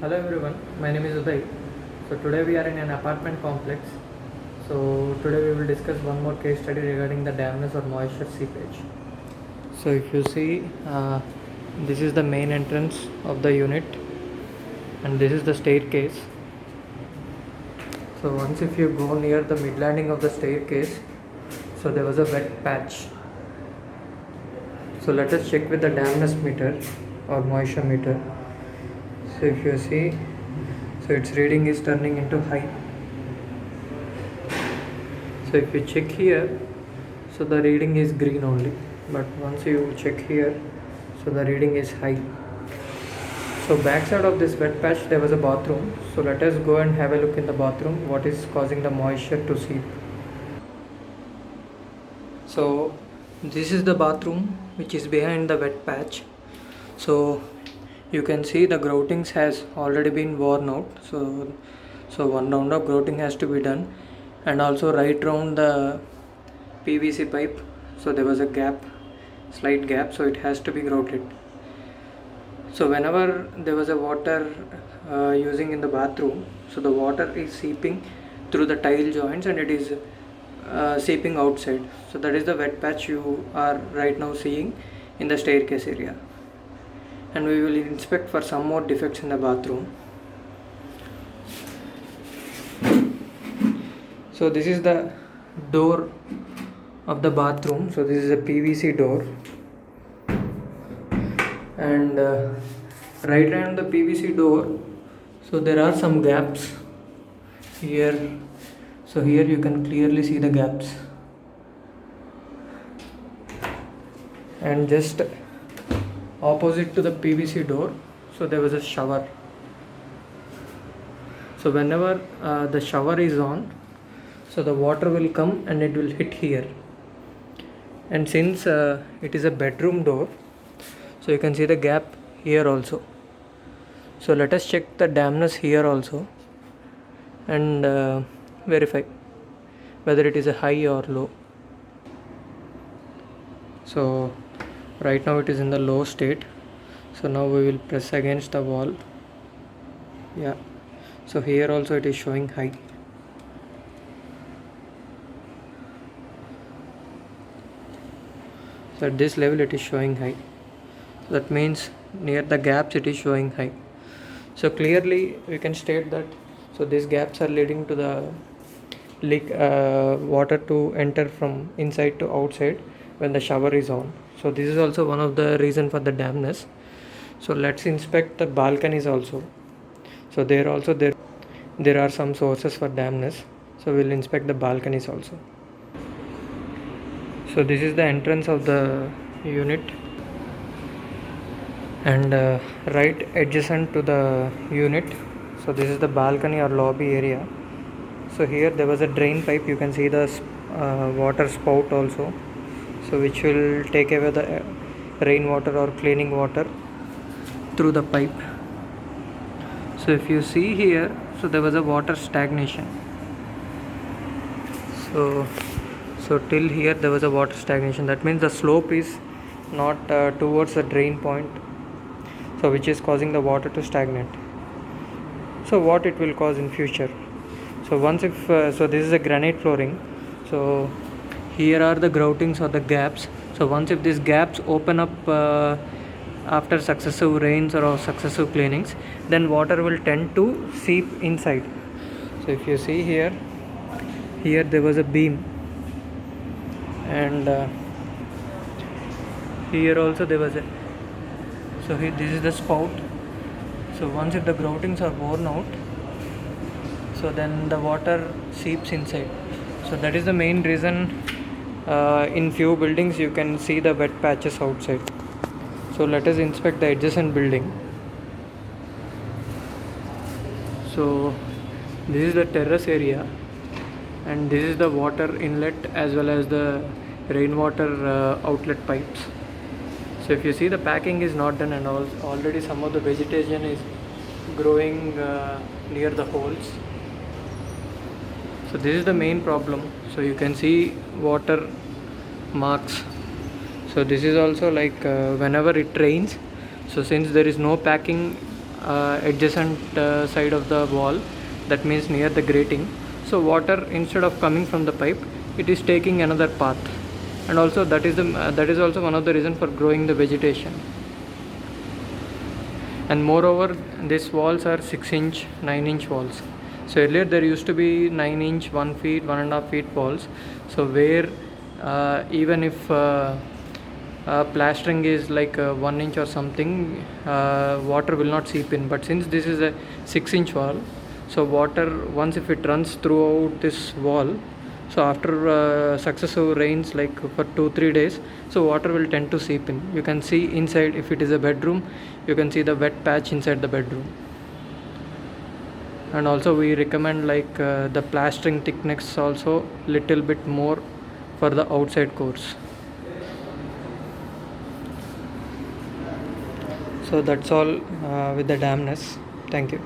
Hello everyone, my name is Uday. So today we are in an apartment complex. So today we will discuss one more case study regarding the dampness or moisture seepage. So if you see, this is the main entrance of the unit, and this is the staircase. So once if you go near the mid landing of the staircase, so there was a wet patch. So let us check with the dampness meter or moisture meter. So if you see, so its reading is turning into high. So if you check here, so the reading is green only, but once you check here, so the reading is high. So backside of this wet patch there was a bathroom. So let us go and have a look in the bathroom what is causing the moisture to seep. So this is the bathroom which is behind the wet patch. So you can see the groutings has already been worn out. So one round of grouting has to be done, and also right round the PVC pipe, so there was a gap, slight gap, so it has to be grouted. So whenever there was a water using in the bathroom, so the water is seeping through the tile joints and it is seeping outside. So that is the wet patch you are right now seeing in the staircase area, and we will inspect for some more defects in the bathroom. So this is the door of the bathroom. So this is a PVC door, and right around the PVC door, so there are some gaps here. So here you can clearly see the gaps, and just opposite to the PVC door, so there was a shower. So whenever the shower is on, so the water will come and it will hit here. And since it is a bedroom door, so you can see the gap here also. So let us check the dampness here also and verify whether it is a high or low. So right now it is in the low state. So now we will press against the wall. Yeah, so here also it is showing high. So at this level it is showing high. So that means near the gaps it is showing high. So clearly we can state that, so these gaps are leading to the leak water to enter from inside to outside when the shower is on. So this is also one of the reason for the dampness. So let's inspect the balconies also. So there are some sources for dampness. So we'll inspect the balconies also. So this is the entrance of the unit, and right adjacent to the unit, so this is the balcony or lobby area. So here there was a drain pipe. You can see the water spout also, so which will take away the rainwater or cleaning water through the pipe. So if you see here, so there was a water stagnation. So till here there was a water stagnation. That means the slope is not towards the drain point, so which is causing the water to stagnate. So what it will cause in future? So once if so this is a granite flooring. So here are the groutings or the gaps. So once if these gaps open up after successive rains or successive cleanings, then water will tend to seep inside. So if you see here there was a beam, and here also there was a, so here this is the spout. So once if the groutings are worn out, so then the water seeps inside. So that is the main reason in few buildings you can see the wet patches outside. So let us inspect the adjacent building. So this is the terrace area, and this is the water inlet as well as the rainwater outlet pipes. So if you see, the packing is not done, and already some of the vegetation is growing near the holes. So this is the main problem. So you can see water marks. So this is also like whenever it rains, so since there is no packing adjacent side of the wall, that means near the grating. So water, instead of coming from the pipe, it is taking another path, and also that is also one of the reason for growing the vegetation. And moreover, these walls are 6-inch 9-inch walls. So earlier there used to be 9-inch 1 feet 1.5 feet walls, so where even if plastering is like 1 inch or something, water will not seep in. But since this is a 6-inch wall, so water, once if it runs throughout this wall, so after successive rains like for 2-3 days, so water will tend to seep in. You can see inside, if it is a bedroom, you can see the wet patch inside the bedroom. And also we recommend like the plastering thickness also little bit more for the outside course. So that's all with the dampness. Thank you.